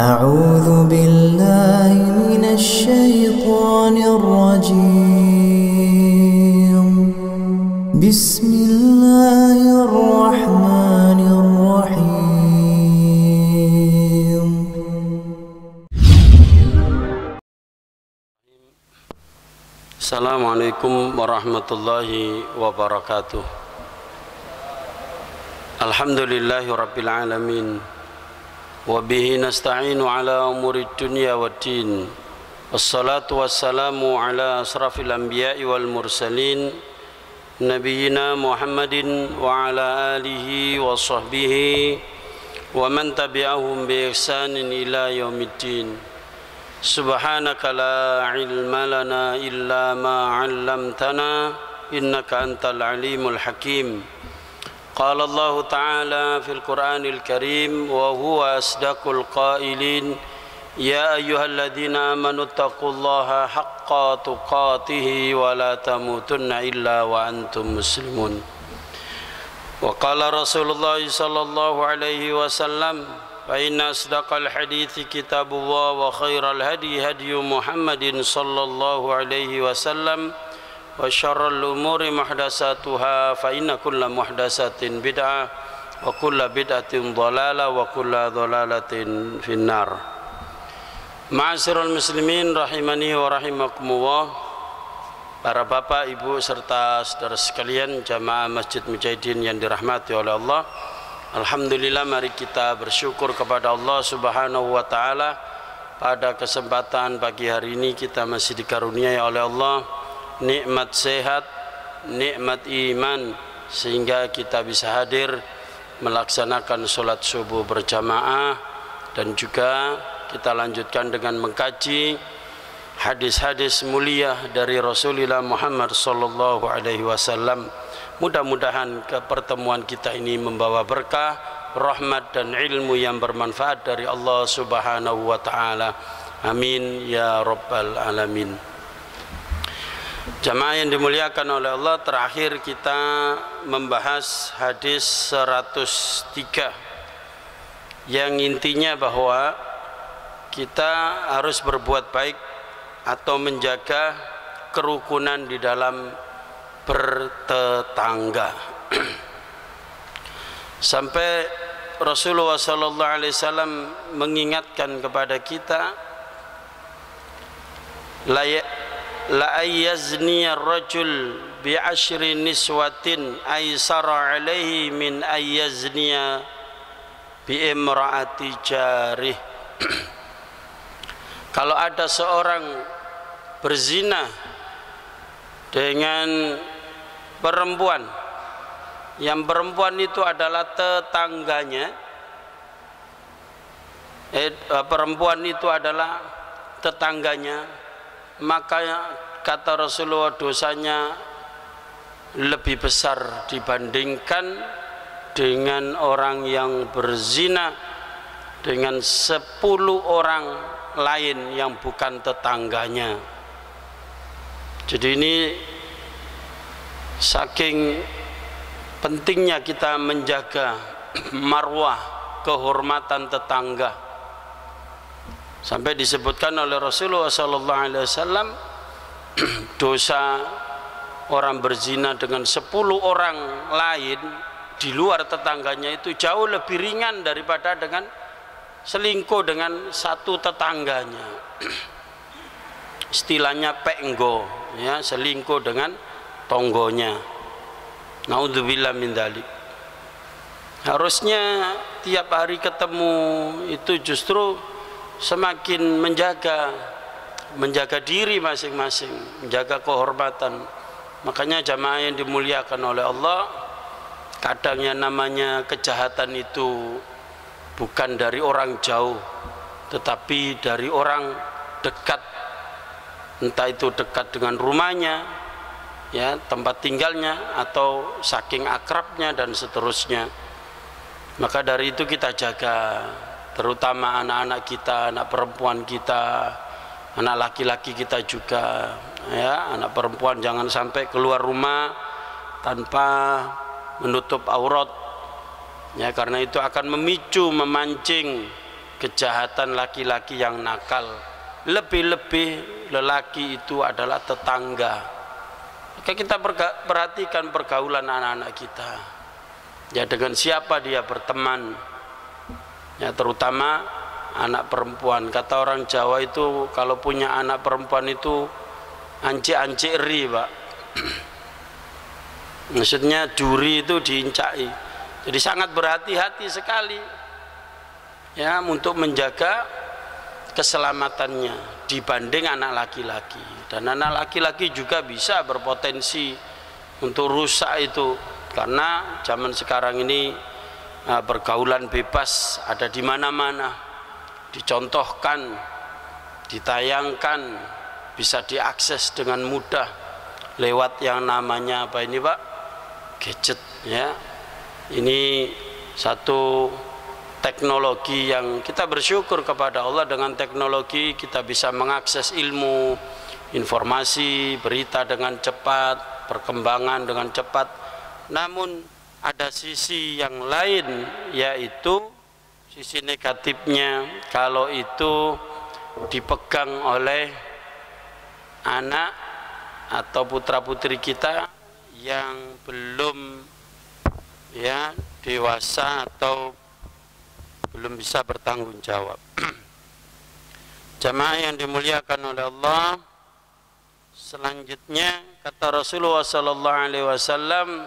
أعوذ بالله من الشيطان الرجيم بسم الله الرحمن الرحيم Assalamualaikum warahmatullahi wabarakatuh. Alhamdulillahi rabbil alamin. Wabihi nasta'inu ala umuri dunya waddin. Wassalatu wassalamu ala asrafil anbiya'i wal mursalin Nabiyyina Muhammadin wa ala alihi wa sahbihi wa man tabi'ahum bi ihsanin ila yaumiddin. Subhanaka la ilma lana illa ma 'allamtana innaka antal alimul hakim. Qala Allah Ta'ala fil Qur'anil Karim wa huwa asdaqul qailin ya ayyuhalladzina amanu taqullaha haqqa tuqatih wa la tamutunna illa wa antum muslimun. Wa qala Rasulullah sallallahu alaihi wasallam fa inna asdaqal hadithi kitabullah wa khairal hadi hadi Muhammadin sallallahu alaihi wasallam wa syarrul umuri muhdatsatuha fa inna kulla muhdatsatin bid'ah wa kulla bid'atin dhalalah wa kulla dhalalatin finnar. Ma'asyiral muslimin rahimani wa rahimakumullah, para bapak, ibu serta saudara sekalian jamaah Masjid Mujahidin yang dirahmati oleh Allah. Alhamdulillah, mari kita bersyukur kepada Allah Subhanahu wa taala. Pada kesempatan pagi hari ini kita masih dikaruniai oleh Allah nikmat sehat, nikmat iman, sehingga kita bisa hadir melaksanakan sholat subuh berjamaah, dan juga kita lanjutkan dengan mengkaji hadis-hadis mulia dari Rasulullah Muhammad sallallahu alaihi wasallam. Mudah-mudahan pertemuan kita ini membawa berkah, rahmat dan ilmu yang bermanfaat dari Allah Subhanahu wa taala. Amin ya rabbal alamin. Jamaah yang dimuliakan oleh Allah, terakhir kita membahas hadis 103 yang intinya bahwa kita harus berbuat baik atau menjaga kerukunan di dalam bertetangga. Sampai Rasulullah sallallahu alaihi wasallam mengingatkan kepada kita, la ayyazni ar-rajul bi ashri niswatin aysara alaihi min ayyazni bi imraati jarih. Kalau ada seorang berzina dengan perempuan, yang perempuan itu adalah tetangganya, perempuan itu adalah tetangganya, maka kata Rasulullah dosanya lebih besar dibandingkan dengan orang yang berzina dengan 10 orang lain yang bukan tetangganya. Jadi ini saking pentingnya kita menjaga marwah, kehormatan tetangga, sampai disebutkan oleh Rasulullah sallallahu alaihi wasallam dosa orang berzina dengan 10 orang lain di luar tetangganya itu jauh lebih ringan daripada dengan selingkuh dengan satu tetangganya. Istilahnya penggo, ya, selingkuh dengan tonggonya. Naudzubillah min dzalik. Harusnya tiap hari ketemu itu justru semakin menjaga diri masing-masing, menjaga kehormatan. Makanya jamaah yang dimuliakan oleh Allah, kadang yang namanya kejahatan itu bukan dari orang jauh, tetapi dari orang dekat. Entah itu dekat dengan rumahnya, ya, tempat tinggalnya, atau saking akrabnya dan seterusnya. Maka dari itu kita jaga, terutama anak-anak kita, anak perempuan kita, anak laki-laki kita juga, ya, anak perempuan jangan sampai keluar rumah tanpa menutup aurat, ya, karena itu akan memancing kejahatan laki-laki yang nakal, lebih-lebih lelaki itu adalah tetangga. Maka kita perhatikan pergaulan anak-anak kita, ya, dengan siapa dia berteman, ya, terutama anak perempuan. Kata orang Jawa itu kalau punya anak perempuan itu ancik-ancik ri, Pak. Maksudnya duri itu diincai. Jadi sangat berhati-hati sekali, ya, untuk menjaga keselamatannya dibanding anak laki-laki. Dan anak laki-laki juga bisa berpotensi untuk rusak itu, karena zaman sekarang ini pergaulan bebas ada di mana-mana, dicontohkan, ditayangkan, bisa diakses dengan mudah lewat yang namanya apa ini, Pak? Gadget, ya. Ini satu teknologi yang kita bersyukur kepada Allah. Dengan teknologi kita bisa mengakses ilmu, informasi, berita dengan cepat, perkembangan dengan cepat. Namun ada sisi yang lain, yaitu sisi negatifnya kalau itu dipegang oleh anak atau putra-putri kita yang belum, ya, dewasa atau belum bisa bertanggung jawab. Jamaah yang dimuliakan oleh Allah, selanjutnya kata Rasulullah sallallahu alaihi wasallam,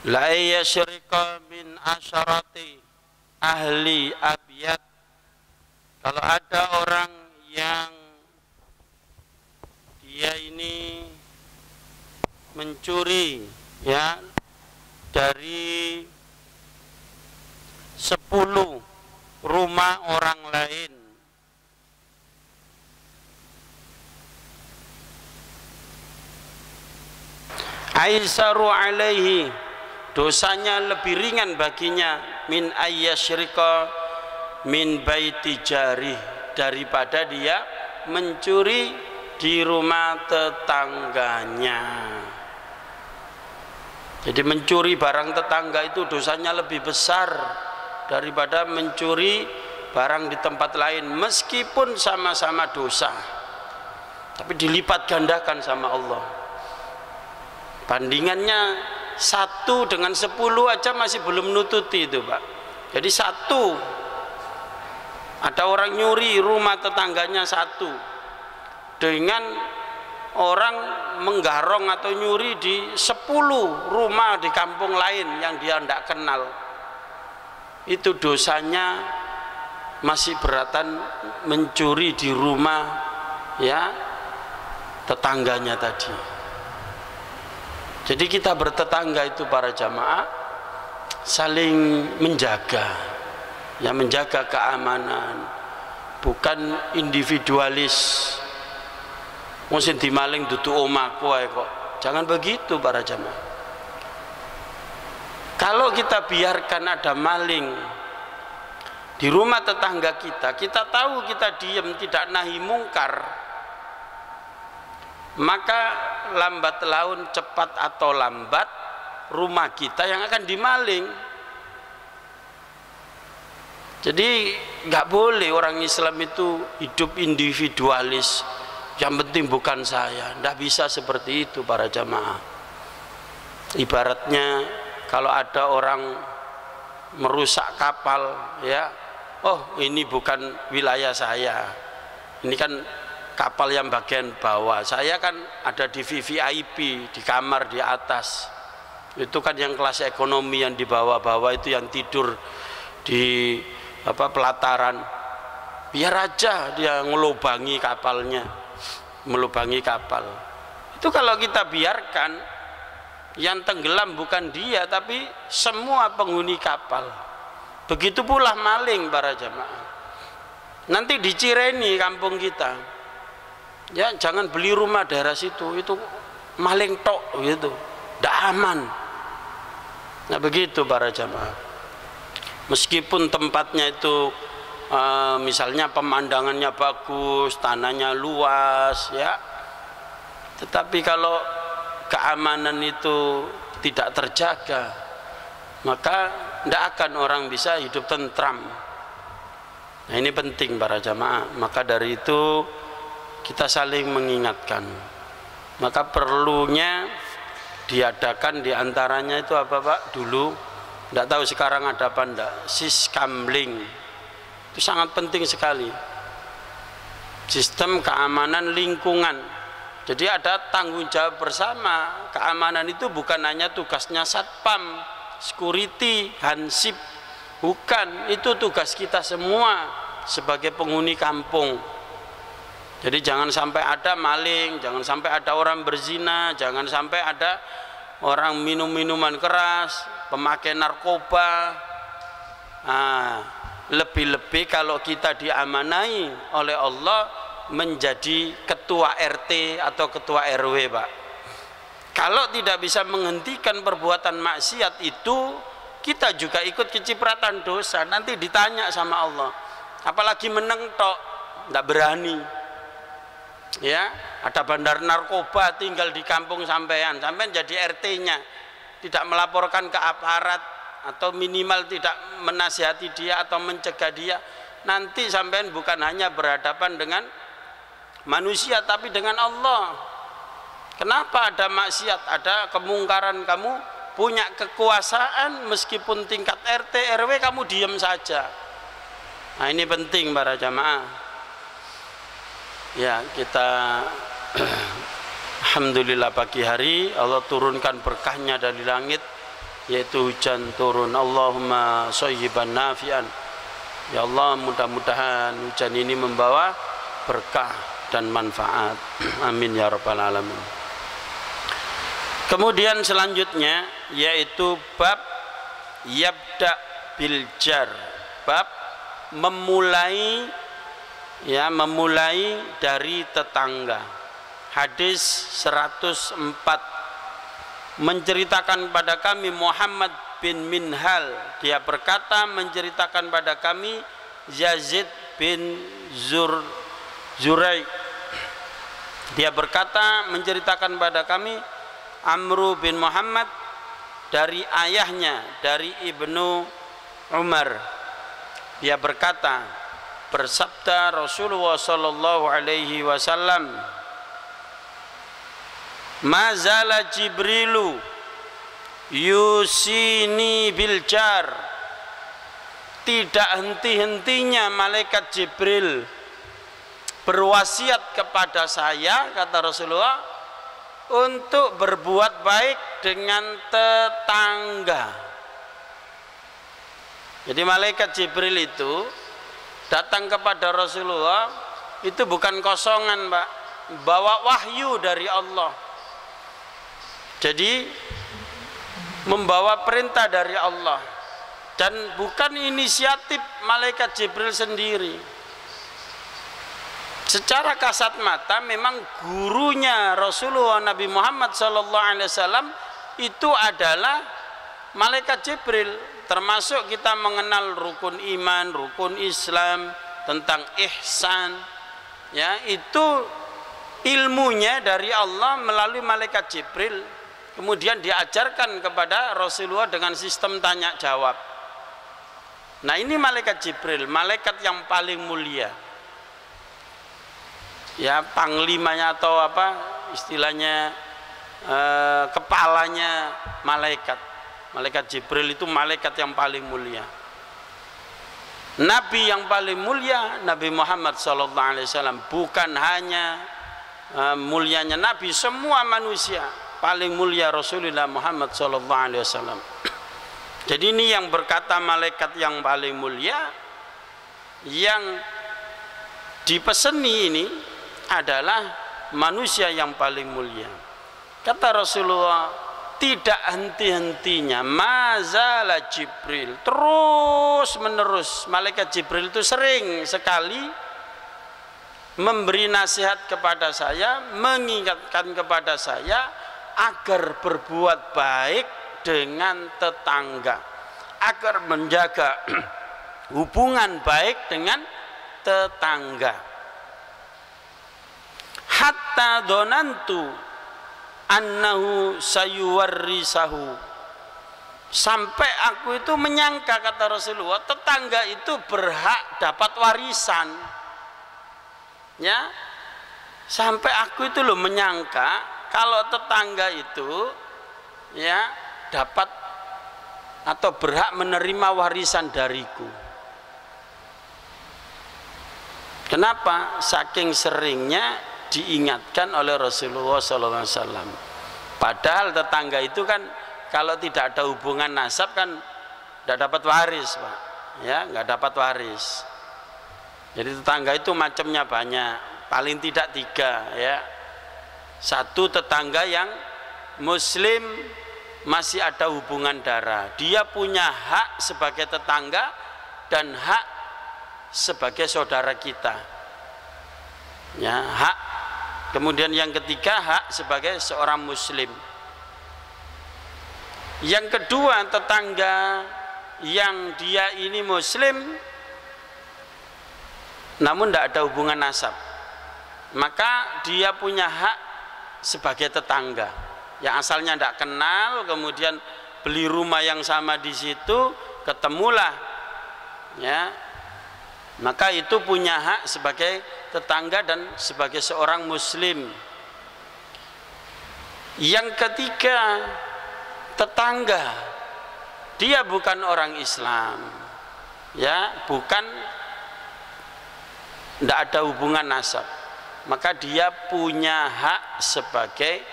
la yasyrika min asyarati ahli abyad. Kalau ada orang yang dia ini mencuri, ya, dari 10 rumah orang lain, aisaru alaihi, dosanya lebih ringan baginya, min ayyasyrika min baiti jari, daripada dia mencuri di rumah tetangganya. Jadi mencuri barang tetangga itu dosanya lebih besar daripada mencuri barang di tempat lain, meskipun sama-sama dosa, tapi dilipat gandakan sama Allah. Bandingannya 1 dengan 10 aja masih belum nututi itu, Pak. Jadi 1, ada orang nyuri rumah tetangganya 1, dengan orang menggarong atau nyuri di 10 rumah di kampung lain yang dia tidak kenal, itu dosanya masih beratan mencuri di rumah, ya, tetangganya tadi. Jadi kita bertetangga itu, para jamaah, saling menjaga, ya, menjaga keamanan, bukan individualis. Mungkin dimaling duduk omahku ae kok. Jangan begitu, para jamaah. Kalau kita biarkan ada maling di rumah tetangga kita, kita tahu kita diam, tidak nahi mungkar, maka lambat laun, cepat atau lambat, rumah kita yang akan dimaling. Jadi nggak boleh orang Islam itu hidup individualis, yang penting bukan saya. Tidak bisa seperti itu, para jamaah. Ibaratnya kalau ada orang merusak kapal, ya, oh ini bukan wilayah saya, ini kan kapal yang bagian bawah, saya kan ada di VVIP, di kamar di atas. Itu kan yang kelas ekonomi, yang di bawah-bawah itu yang tidur di pelataran. Biar aja dia ngelubangi kapalnya, melubangi kapal. Itu kalau kita biarkan, yang tenggelam bukan dia tapi semua penghuni kapal. Begitu pula maling, para jamaah. Nanti dicireni kampung kita, ya, jangan beli rumah daerah situ, itu maling tok gitu, tidak aman. Nah begitu, para jamaah. Meskipun tempatnya itu misalnya pemandangannya bagus, tanahnya luas, ya, tetapi kalau keamanan itu tidak terjaga, maka tidak akan orang bisa hidup tentram. Nah, ini penting para jamaah. Maka dari itu kita saling mengingatkan. Maka perlunya diadakan diantaranya itu apa Pak? Dulu, tidak tahu sekarang ada apa enggak, siskamling. Itu sangat penting sekali. Sistem keamanan lingkungan. Jadi ada tanggung jawab bersama. Keamanan itu bukan hanya tugasnya satpam, security, hansip. Bukan, itu tugas kita semua sebagai penghuni kampung. Jadi jangan sampai ada maling, jangan sampai ada orang berzina, jangan sampai ada orang minum minuman keras, pemakai narkoba. Lebih-lebih kalau kita diamanai oleh Allah menjadi ketua RT atau ketua RW, Pak. Kalau tidak bisa menghentikan perbuatan maksiat itu, kita juga ikut kecipratan dosa, nanti ditanya sama Allah. Apalagi meneng tok, tidak berani. Ya, ada bandar narkoba tinggal di kampung sampean jadi RT-nya, tidak melaporkan ke aparat atau minimal tidak menasihati dia atau mencegah dia, nanti sampean bukan hanya berhadapan dengan manusia tapi dengan Allah. Kenapa ada maksiat, ada kemungkaran, kamu punya kekuasaan meskipun tingkat RT RW kamu diam saja. Nah, ini penting para jamaah. Ya, kita alhamdulillah pagi hari Allah turunkan berkahnya dari langit, yaitu hujan turun. Allahumma shayyiban nafi'an. Ya Allah, mudah-mudahan hujan ini membawa berkah dan manfaat. Amin ya rabbal alamin. Kemudian selanjutnya yaitu bab yabda bil jar, bab memulai dari tetangga. Hadis 104 menceritakan pada kami Muhammad bin Minhal, dia berkata menceritakan pada kami Yazid bin Zurai, dia berkata menceritakan pada kami Amru bin Muhammad dari ayahnya, dari Ibnu Umar, dia berkata, bersabda Rasulullah sallallahu alaihi wasallam, mazala Jibrilu yusini bil jar, tidak henti-hentinya malaikat Jibril berwasiat kepada saya, kata Rasulullah, untuk berbuat baik dengan tetangga. Jadi malaikat Jibril itu datang kepada Rasulullah itu bukan kosongan, Pak, bawa wahyu dari Allah. Jadi membawa perintah dari Allah dan bukan inisiatif malaikat Jibril sendiri. Secara kasat mata memang gurunya Rasulullah Nabi Muhammad SAW itu adalah malaikat Jibril. Termasuk kita mengenal rukun iman, rukun Islam, tentang ihsan, ya, itu ilmunya dari Allah melalui malaikat Jibril. Kemudian diajarkan kepada Rasulullah dengan sistem tanya jawab. Nah, ini malaikat Jibril, malaikat yang paling mulia. Ya, panglimanya atau apa istilahnya, kepalanya malaikat. Malaikat Jibril itu malaikat yang paling mulia. Nabi yang paling mulia Nabi Muhammad SAW, bukan hanya mulianya Nabi, semua manusia paling mulia Rasulullah Muhammad SAW. Jadi ini yang berkata malaikat yang paling mulia, yang dipeseni ini adalah manusia yang paling mulia. Kata Rasulullah, tidak henti-hentinya mazala Jibril, terus menerus malaikat Jibril itu sering sekali memberi nasihat kepada saya, mengingatkan kepada saya agar berbuat baik dengan tetangga, agar menjaga hubungan baik dengan tetangga. Hatta donantu annahu sayuwarrisahu, Sampai aku itu menyangka, kata Rasulullah, tetangga itu berhak dapat warisan. Ya, sampai aku itu loh menyangka kalau tetangga itu ya dapat atau berhak menerima warisan dariku. Kenapa? Saking seringnya diingatkan oleh Rasulullah SAW. Padahal tetangga itu kan kalau tidak ada hubungan nasab kan tidak dapat waris, Pak. Ya, nggak dapat waris. Jadi tetangga itu macamnya banyak, paling tidak 3 ya. Satu, tetangga yang muslim masih ada hubungan darah, dia punya hak sebagai tetangga dan hak sebagai saudara kita. Ya, hak. Kemudian yang ketiga, hak sebagai seorang muslim. Yang kedua, tetangga yang dia ini muslim namun tidak ada hubungan nasab, maka dia punya hak sebagai tetangga yang asalnya tidak kenal, kemudian beli rumah yang sama di situ, ketemulah ya, maka itu punya hak sebagai tetangga dan sebagai seorang muslim. Yang ketiga, tetangga dia bukan orang Islam ya, bukan, tidak ada hubungan nasab, maka dia punya hak sebagai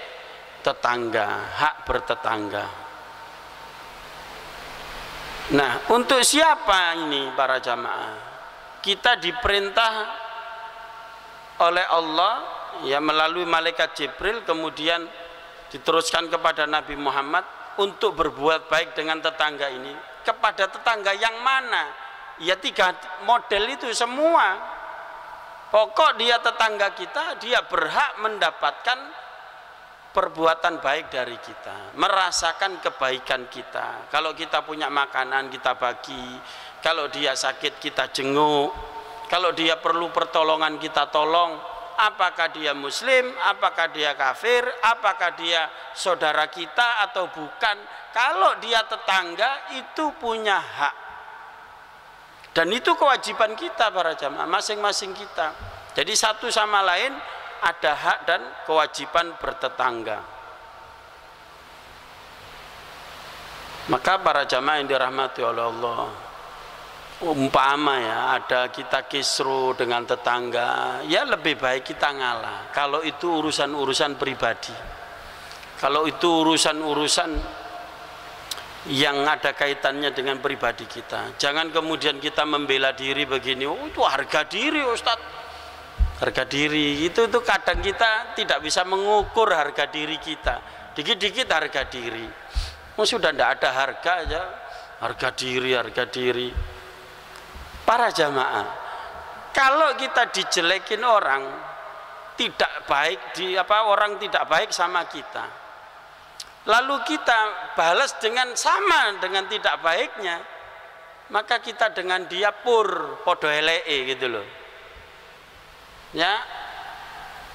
tetangga, hak bertetangga. Nah, untuk siapa ini para jamaah? Kita diperintah oleh Allah ya melalui malaikat Jibril, kemudian diteruskan kepada Nabi Muhammad untuk berbuat baik dengan tetangga ini. Kepada tetangga yang mana? Ya 3 model itu semua. Pokok dia tetangga kita, dia berhak mendapatkan perbuatan baik dari kita, merasakan kebaikan kita. Kalau kita punya makanan kita bagi, kalau dia sakit kita jenguk, kalau dia perlu pertolongan kita tolong. Apakah dia muslim, apakah dia kafir, apakah dia saudara kita atau bukan, kalau dia tetangga itu punya hak. Dan itu kewajiban kita para jamaah, masing-masing kita. Jadi satu sama lain ada hak dan kewajiban bertetangga. Maka para jamaah yang dirahmati oleh Allah, umpama ya ada kita kisru dengan tetangga, ya lebih baik kita ngalah. Kalau itu urusan-urusan pribadi, kalau itu urusan-urusan yang ada kaitannya dengan pribadi kita, jangan kemudian kita membela diri begini. Oh, itu harga diri Ustadz, harga diri itu kadang kita tidak bisa mengukur harga diri kita. Dikit-dikit harga diri, oh, sudah tidak ada harga aja, harga diri. Para jamaah, kalau kita dijelekin orang tidak baik, orang tidak baik sama kita, lalu kita balas dengan sama dengan tidak baiknya, maka kita dengan dia podo eleke gitu loh. Ya,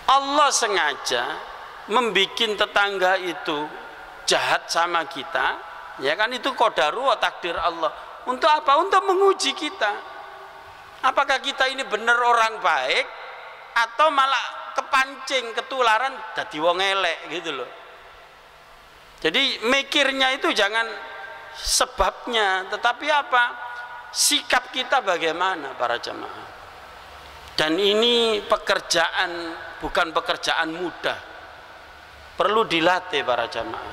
Allah sengaja membuat tetangga itu jahat sama kita, ya kan, itu qadarullah, takdir Allah. Untuk apa? Untuk menguji kita. Apakah kita ini benar orang baik atau malah kepancing ketularan dadi wong elek gitu loh. Jadi mikirnya itu jangan sebabnya, tetapi apa? Sikap kita bagaimana para jemaah. Dan ini pekerjaan, bukan pekerjaan mudah. Perlu dilatih para jemaah.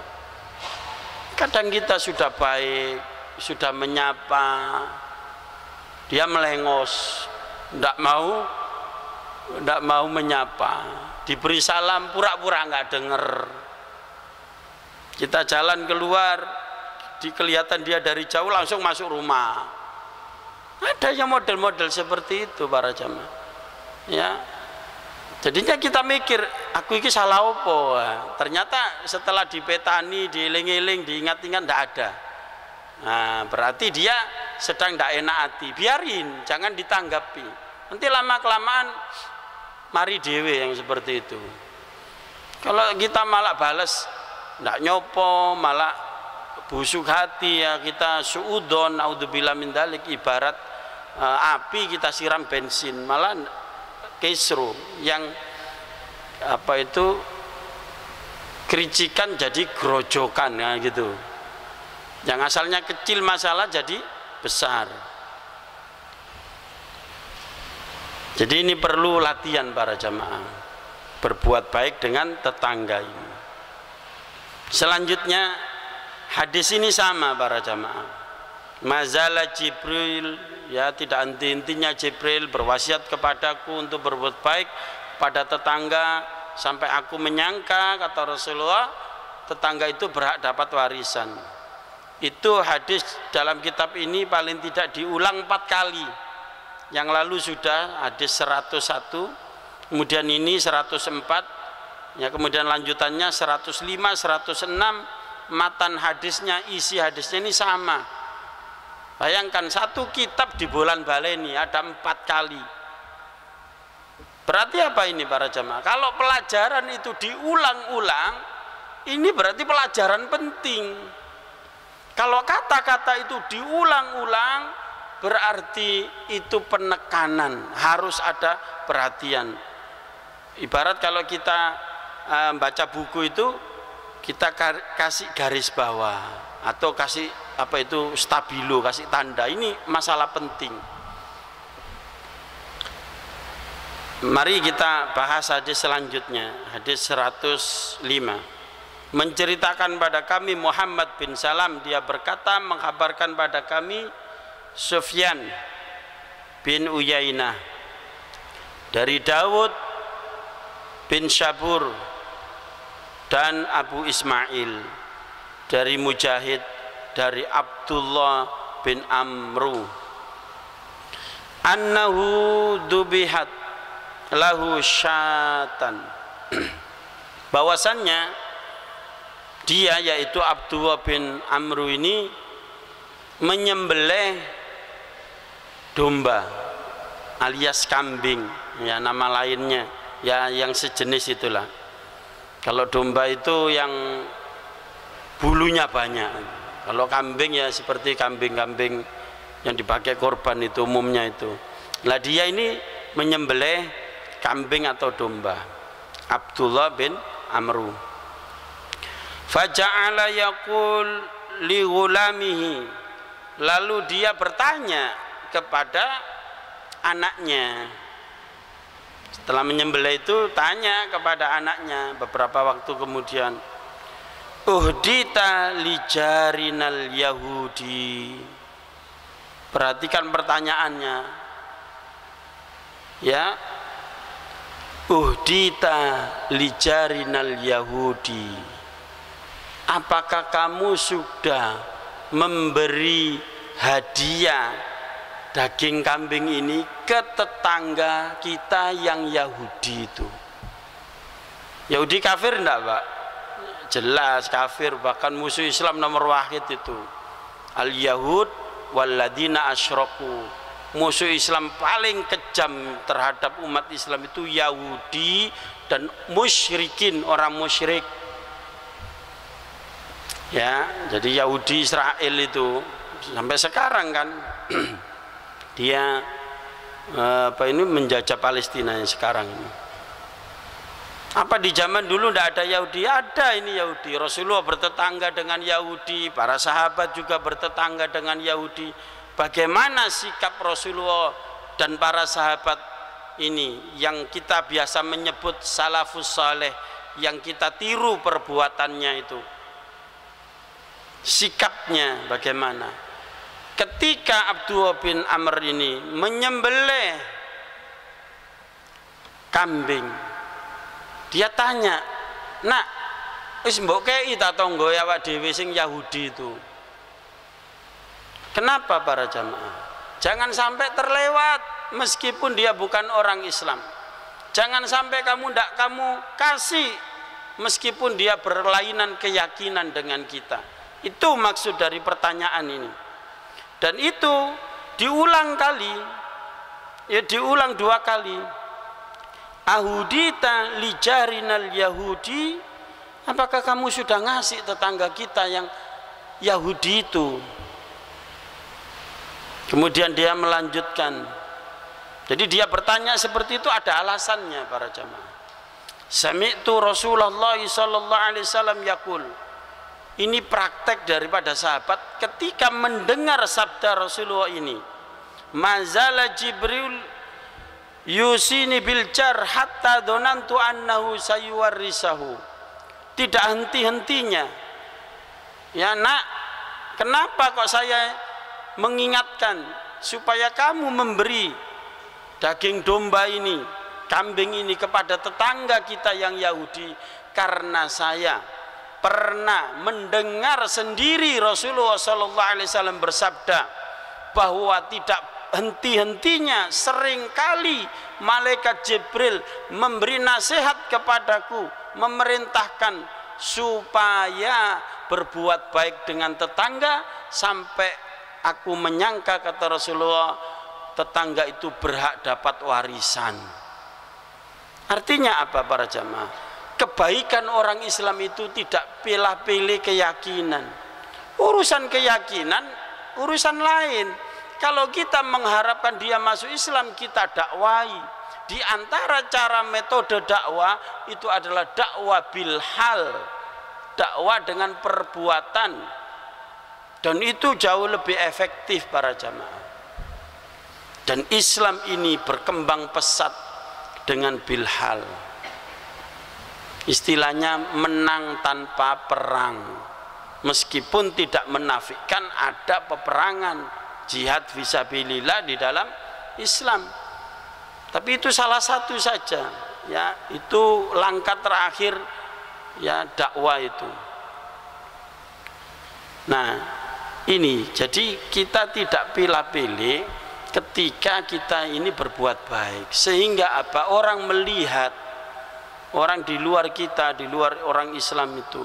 Kadang kita sudah baik, sudah menyapa, dia melengos, tidak mau menyapa, diberi salam pura-pura nggak dengar. Kita jalan keluar, kelihatan dia dari jauh langsung masuk rumah. Ada yang model-model seperti itu para jamaah. Ya, jadinya kita mikir, aku ini salah apa? Ternyata setelah dipetani, dieling-eling, diingat-ingat tidak ada. Nah, berarti dia sedang tidak enak hati. Biarin, jangan ditanggapi. Nanti lama-kelamaan mari dewe yang seperti itu. Kalau kita malah balas tidak nyopo, malah busuk hati ya, kita suudon, naudzubillah min dzalik, ibarat api kita siram bensin, malah kisru yang apa itu kericikan jadi gerojokan ya gitu. Yang asalnya kecil masalah jadi besar. Jadi ini perlu latihan para jamaah, berbuat baik dengan tetangga ini. Selanjutnya hadis ini sama para jamaah. Mazala Jibril, ya tidak henti-hentinya Jibril berwasiat kepadaku untuk berbuat baik pada tetangga sampai aku menyangka, kata Rasulullah, tetangga itu berhak dapat warisan. Itu hadis dalam kitab ini paling tidak diulang 4 kali. Yang lalu sudah hadis 101, kemudian ini 104, ya kemudian lanjutannya 105, 106, matan hadisnya, isi hadisnya ini sama. Bayangkan satu kitab dibolan-baleni ada 4 kali. Berarti apa ini para jamaah? Kalau pelajaran itu diulang-ulang, ini berarti pelajaran penting. Kalau kata-kata itu diulang-ulang, berarti itu penekanan, harus ada perhatian. Ibarat kalau kita baca buku itu, kita kasih garis bawah atau kasih apa itu stabilo, kasih tanda, ini masalah penting. Mari kita bahas hadis selanjutnya, hadis 105. Menceritakan pada kami Muhammad bin Salam, dia berkata, mengkabarkan pada kami Sufyan bin Uyainah dari Dawud bin Syabur dan Abu Ismail, dari Mujahid, dari Abdullah bin Amru, annahu dubihat lahu syatan, bahwasannya dia, yaitu Abdullah bin Amru ini, menyembelih domba alias kambing, ya nama lainnya ya yang sejenis itulah. Kalau domba itu yang bulunya banyak, kalau kambing ya seperti kambing-kambing yang dipakai korban itu umumnya itu. Lah dia ini menyembelih kambing atau domba, Abdullah bin Amru. Faja'ala yaqul li ghulamihi, lalu dia bertanya kepada anaknya. Setelah menyembelih itu tanya kepada anaknya beberapa waktu kemudian, uhdita li jarinal yahudi. Perhatikan pertanyaannya, ya, uhdita li jarinal yahudi, apakah kamu sudah memberi hadiah daging kambing ini ke tetangga kita yang Yahudi itu? Yahudi kafir enggak Pak? Jelas kafir, bahkan musuh Islam nomor wahid itu. Al-Yahud walladzina asyraku. Musuh Islam paling kejam terhadap umat Islam itu Yahudi dan musyrikin, orang musyrik. Ya, jadi Yahudi Israel itu sampai sekarang kan dia menjajah Palestina yang sekarang ini. Apa di zaman dulu tidak ada Yahudi? Ada ini Yahudi. Rasulullah bertetangga dengan Yahudi, para sahabat juga bertetangga dengan Yahudi. Bagaimana sikap Rasulullah dan para sahabat ini yang kita biasa menyebut salafus saleh, yang kita tiru perbuatannya itu, sikapnya bagaimana? Ketika Abdullah bin Amr ini menyembelih kambing, dia tanya, nak, wis mbok kei ta tangga awak dhewe sing Yahudi itu. Kenapa para jamaah? Jangan sampai terlewat meskipun dia bukan orang Islam. Jangan sampai kamu kasih meskipun dia berlainan keyakinan dengan kita. Itu maksud dari pertanyaan ini. Dan itu diulang kali, ya diulang 2 kali. Ahudita li jarinal yahudi, apakah kamu sudah ngasih tetangga kita yang Yahudi itu. Kemudian dia melanjutkan, jadi dia bertanya seperti itu ada alasannya para jamaah. Sami'tu Rasulullah sallallahu alaihi wasallam yaqul. Ini praktek daripada sahabat ketika mendengar sabda Rasulullah ini. Mazala Jibril yusini bil jar hatta donantu annahu sayuwarrisahu. Tidak henti-hentinya. Ya nak, kenapa kok saya mengingatkan supaya kamu memberi daging domba ini, kambing ini kepada tetangga kita yang Yahudi, karena saya pernah mendengar sendiri Rasulullah SAW bersabda bahwa tidak henti-hentinya seringkali malaikat Jibril memberi nasihat kepadaku, memerintahkan supaya berbuat baik dengan tetangga, sampai aku menyangka, kata Rasulullah, tetangga itu berhak dapat warisan. Artinya apa para jamaah? Kebaikan orang Islam itu tidak pilih-pilih keyakinan. Urusan keyakinan urusan lain. Kalau kita mengharapkan dia masuk Islam, kita dakwai. Di antara cara metode dakwah itu adalah dakwah bil hal, dakwah dengan perbuatan, dan itu jauh lebih efektif para jamaah. Dan Islam ini berkembang pesat dengan bil hal, istilahnya menang tanpa perang, meskipun tidak menafikan ada peperangan, jihad fisabilillah di dalam Islam, tapi itu salah satu saja, ya, itu langkah terakhir, ya, dakwah itu. Nah ini, jadi kita tidak pilih-pilih ketika kita ini berbuat baik, sehingga apa, orang melihat, orang di luar kita, di luar orang Islam itu,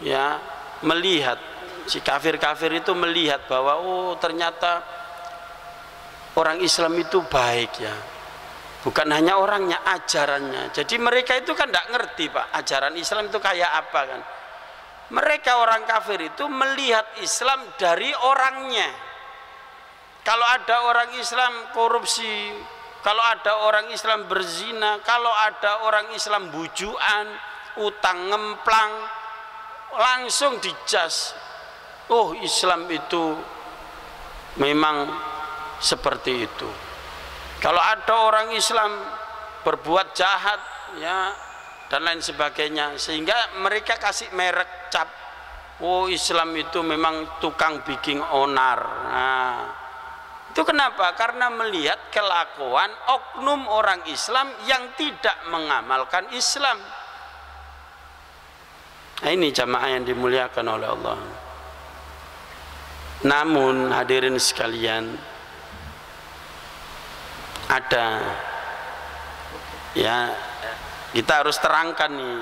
ya, melihat, si kafir-kafir itu melihat bahwa oh ternyata orang Islam itu baik, ya, bukan hanya orangnya, ajarannya. Jadi mereka itu kan tidak ngerti Pak, ajaran Islam itu kayak apa kan. Mereka orang kafir itu melihat Islam dari orangnya. Kalau ada orang Islam korupsi, kalau ada orang Islam berzina, kalau ada orang Islam bujuan, utang ngemplang, langsung dijas, oh Islam itu memang seperti itu. Kalau ada orang Islam berbuat jahat, ya, dan lain sebagainya, sehingga mereka kasih merek cap, oh Islam itu memang tukang bikin onar. Nah, itu kenapa? Karena melihat kelakuan oknum orang Islam yang tidak mengamalkan Islam. Nah, ini jamaah yang dimuliakan oleh Allah. Namun hadirin sekalian, ada, ya, kita harus terangkan nih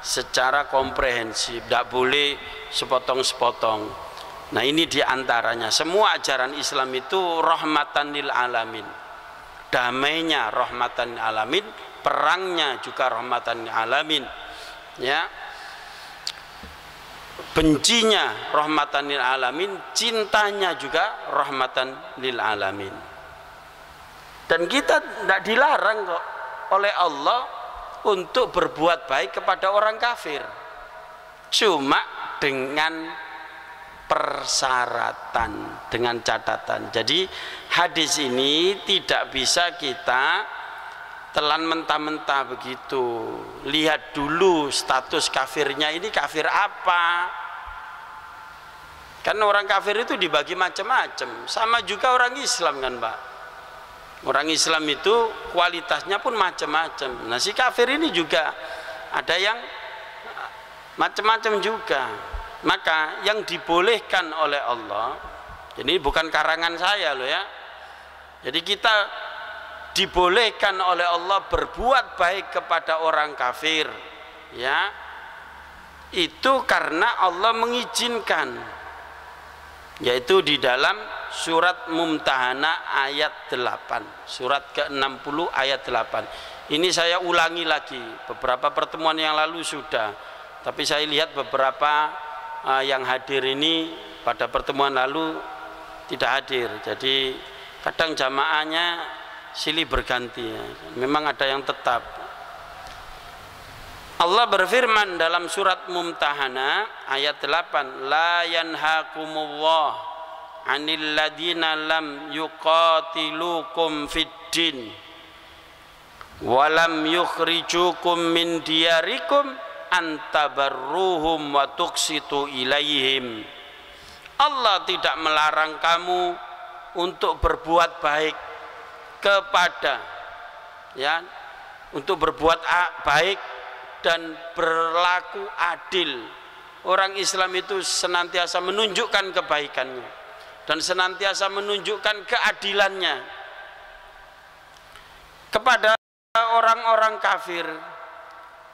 secara komprehensif, tidak boleh sepotong-sepotong. Nah ini diantaranya, semua ajaran Islam itu rahmatan lil alamin, damainya rahmatan lil alamin, perangnya juga rahmatan lil alamin, ya, bencinya rahmatan lil alamin, cintanya juga rahmatan lil alamin. Dan kita tidak dilarang kok oleh Allah untuk berbuat baik kepada orang kafir, cuma dengan persyaratan, dengan catatan. Jadi hadis ini tidak bisa kita telan mentah-mentah begitu. Lihat dulu status kafirnya, ini kafir apa. Kan orang kafir itu dibagi macam-macam, sama juga orang Islam kan Pak. Orang Islam itu kualitasnya pun macam-macam. Nah si kafir ini juga ada yang macam-macam juga. Maka yang dibolehkan oleh Allah, jadi bukan karangan saya loh ya, jadi kita dibolehkan oleh Allah berbuat baik kepada orang kafir, ya, itu karena Allah mengizinkan, yaitu di dalam surat Mumtahana ayat 8, surat ke-60 ayat 8. Ini saya ulangi lagi, beberapa pertemuan yang lalu sudah, tapi saya lihat beberapa yang hadir ini pada pertemuan lalu tidak hadir. Jadi kadang jamaahnya silih berganti ya. Memang ada yang tetap. Allah berfirman dalam surat Mumtahanah ayat 8, la yanhakumullah 'anil ladina lam yuqatilukum fid din wa lam yukhrijukum min diyarikum antabarruhum wa tuqsitu ilaihim. Allah tidak melarang kamu untuk berbuat baik kepada untuk berbuat baik dan berlaku adil. Orang Islam itu senantiasa menunjukkan kebaikannya dan senantiasa menunjukkan keadilannya kepada orang-orang kafir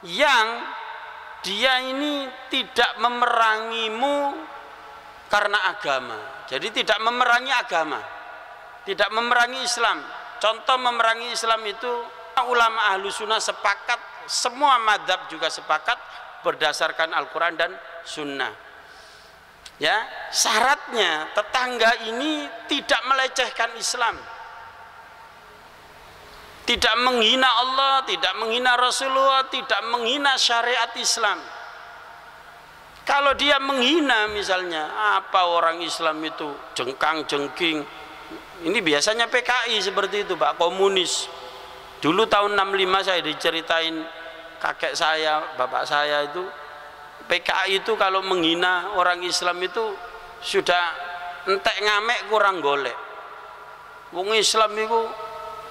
yang dia ini tidak memerangimu karena agama. Jadi tidak memerangi agama, tidak memerangi Islam. Contoh memerangi Islam itu ulama ahlu sunnah sepakat, semua madhab juga sepakat berdasarkan Al-Quran dan Sunnah. Ya, syaratnya tetangga ini tidak melecehkan Islam, tidak menghina Allah, tidak menghina Rasulullah, tidak menghina syariat Islam. Kalau dia menghina misalnya, apa orang Islam itu jengkang-jengking, ini biasanya PKI seperti itu Pak, komunis. Dulu tahun 65 saya diceritain kakek saya, bapak saya itu PKI itu kalau menghina orang Islam itu sudah entek ngamek kurang golek. Wong Islam itu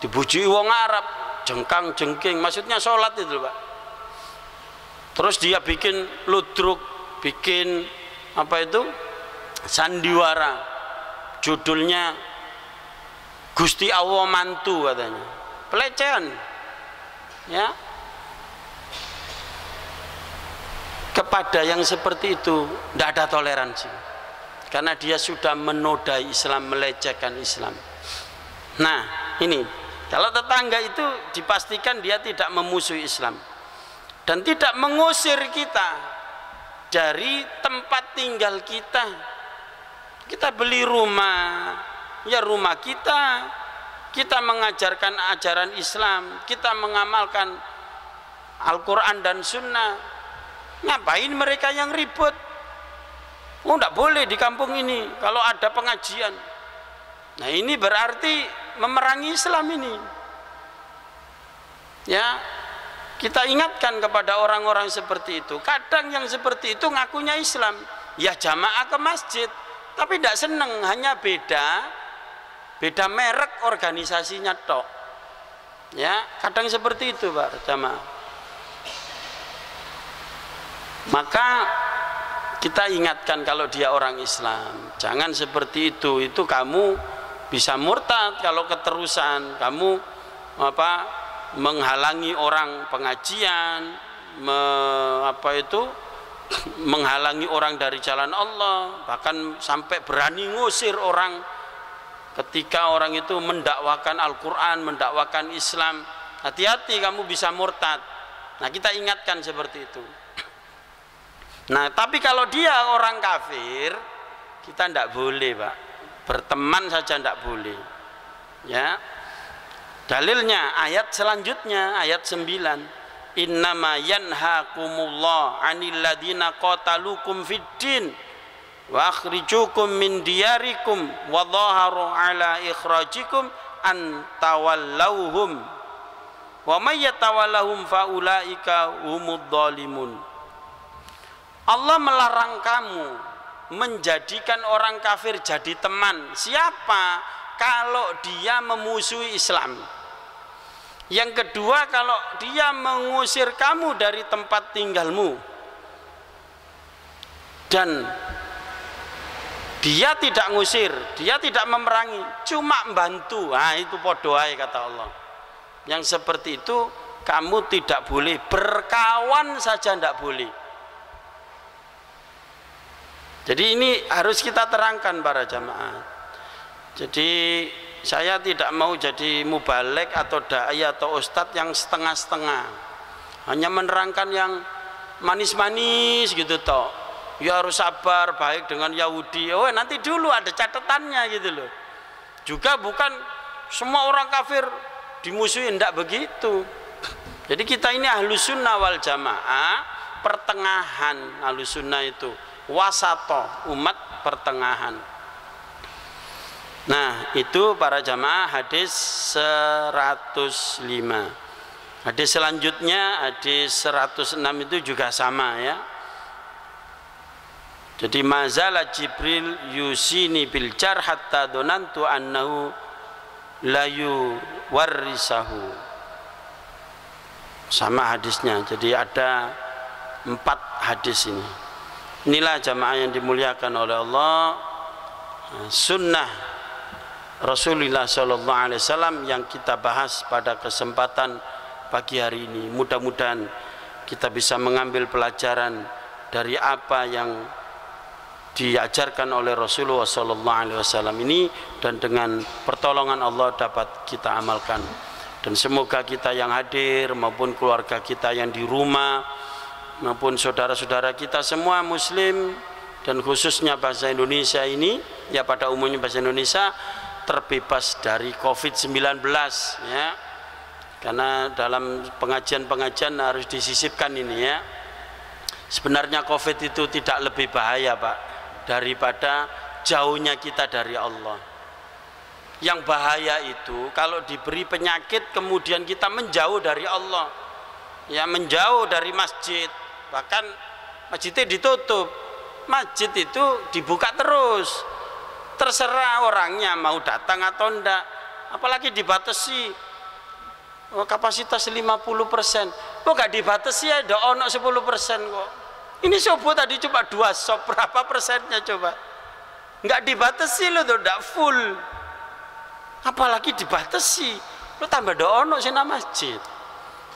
dibujuki wong Arab, jengkang jengking, maksudnya sholat itu Pak. Terus dia bikin ludruk, bikin apa itu sandiwara, judulnya Gusti Allah mantu katanya. Pelecehan ya. Kepada yang seperti itu tidak ada toleransi, karena dia sudah menodai Islam, melecehkan Islam. Nah ini, kalau tetangga itu dipastikan dia tidak memusuhi Islam dan tidak mengusir kita dari tempat tinggal kita. Kita beli rumah, ya rumah kita, kita mengajarkan ajaran Islam, kita mengamalkan Al-Quran dan Sunnah. Ngapain mereka yang ribut? Oh, tidak boleh di kampung ini kalau ada pengajian. Nah ini berarti memerangi Islam ini. Ya, kita ingatkan kepada orang-orang seperti itu. Kadang yang seperti itu ngakunya Islam, ya jamaah ke masjid, tapi tidak seneng, hanya beda merek organisasinya tok. Ya, kadang seperti itu Pak jamaah. Maka kita ingatkan kalau dia orang Islam, jangan seperti itu kamu bisa murtad kalau keterusan. Kamu menghalangi orang pengajian, menghalangi orang dari jalan Allah, bahkan sampai berani ngusir orang ketika orang itu mendakwakan Al-Quran, mendakwakan Islam. Hati-hati, kamu bisa murtad. Nah kita ingatkan seperti itu. Nah tapi kalau dia orang kafir, kita tidak boleh Pak, berteman saja tidak boleh ya. Dalilnya ayat selanjutnya, ayat 9, innama yanhakumullah 'anil ladina qatalukum fiddin wa akhrijukum min diyarikum wa dhaharu ala ikhrajikum an tawallauhum wa may yatawallahum faulaika humud dhalimun. Allah melarang kamu menjadikan orang kafir jadi teman. Siapa? Kalau dia memusuhi Islam. Yang kedua, kalau dia mengusir kamu dari tempat tinggalmu dan dia tidak ngusir, dia tidak memerangi, cuma membantu, nah itu podo ae kata Allah. Yang seperti itu kamu tidak boleh berkawan saja, tidak boleh. Jadi ini harus kita terangkan para jamaah. Jadi saya tidak mau jadi mubalek atau dai atau ustadz yang setengah-setengah, hanya menerangkan yang manis-manis gitu toh. ya harus sabar baik dengan Yahudi. Oh, nanti dulu ada catatannya gitu loh. Juga bukan semua orang kafir dimusuhi, tidak begitu. Jadi kita ini ahlus sunnah wal jamaah, pertengahan. Ahlus sunnah itu wasato, umat pertengahan. Nah, itu para jamaah hadis 105. Hadis selanjutnya hadis 106 itu juga sama ya. Jadi mazala Jibril yusini bil jar hatta donantu annahu layu warisahu. Sama hadisnya. Jadi ada 4 hadis ini. Inilah jamaah yang dimuliakan oleh Allah, sunnah Rasulullah SAW yang kita bahas pada kesempatan pagi hari ini. Mudah-mudahan kita bisa mengambil pelajaran dari apa yang diajarkan oleh Rasulullah SAW ini, dan dengan pertolongan Allah dapat kita amalkan. Dan semoga kita yang hadir maupun keluarga kita yang di rumah maupun saudara-saudara kita semua muslim, dan khususnya bahasa Indonesia ini, ya pada umumnya bahasa Indonesia, terbebas dari COVID-19 ya. Karena dalam pengajian-pengajian harus disisipkan ini ya. Sebenarnya COVID itu tidak lebih bahaya Pak daripada jauhnya kita dari Allah. Yang bahaya itu kalau diberi penyakit kemudian kita menjauh dari Allah. Ya, menjauh dari masjid, bahkan masjidnya ditutup, masjid itu dibuka terus, terserah orangnya mau datang atau enggak. Apalagi dibatasi kapasitas 50%. Kok gak dibatasi ya, ada ono 10% kok. Ini subuh tadi cuma 2 sop, berapa persennya coba? Enggak dibatasi loh tuh, enggak full. Apalagi dibatasi, lo tambah ada ono sih masjid.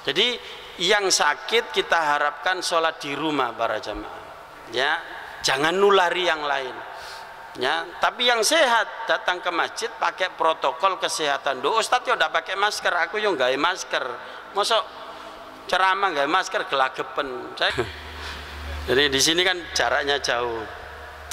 Jadi yang sakit kita harapkan sholat di rumah para jamaah. Ya, jangan nulari yang lain. Ya, tapi yang sehat datang ke masjid pakai protokol kesehatan. Do Ustadz yo udah pakai masker, aku yo nggak masker. Mosok ceramah nggak masker gelagepen. Jadi di sini kan jaraknya jauh.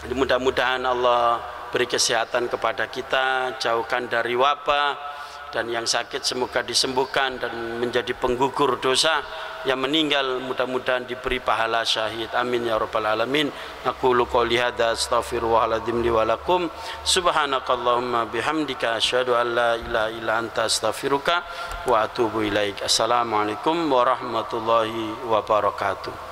Jadi mudah-mudahan Allah beri kesehatan kepada kita, jauhkan dari wabah, dan yang sakit semoga disembuhkan dan menjadi penggugur dosa. Yang meninggal mudah-mudahan diberi pahala syahid, amin ya rabbal alamin. Aqulu qouli hadza astaghfirullahaladzim li wa lakum, subhanakallahumma bihamdika asyhadu an la ilaha illa anta astaghfiruka wa atubu ilaik. Assalamualaikum warahmatullahi wabarakatuh.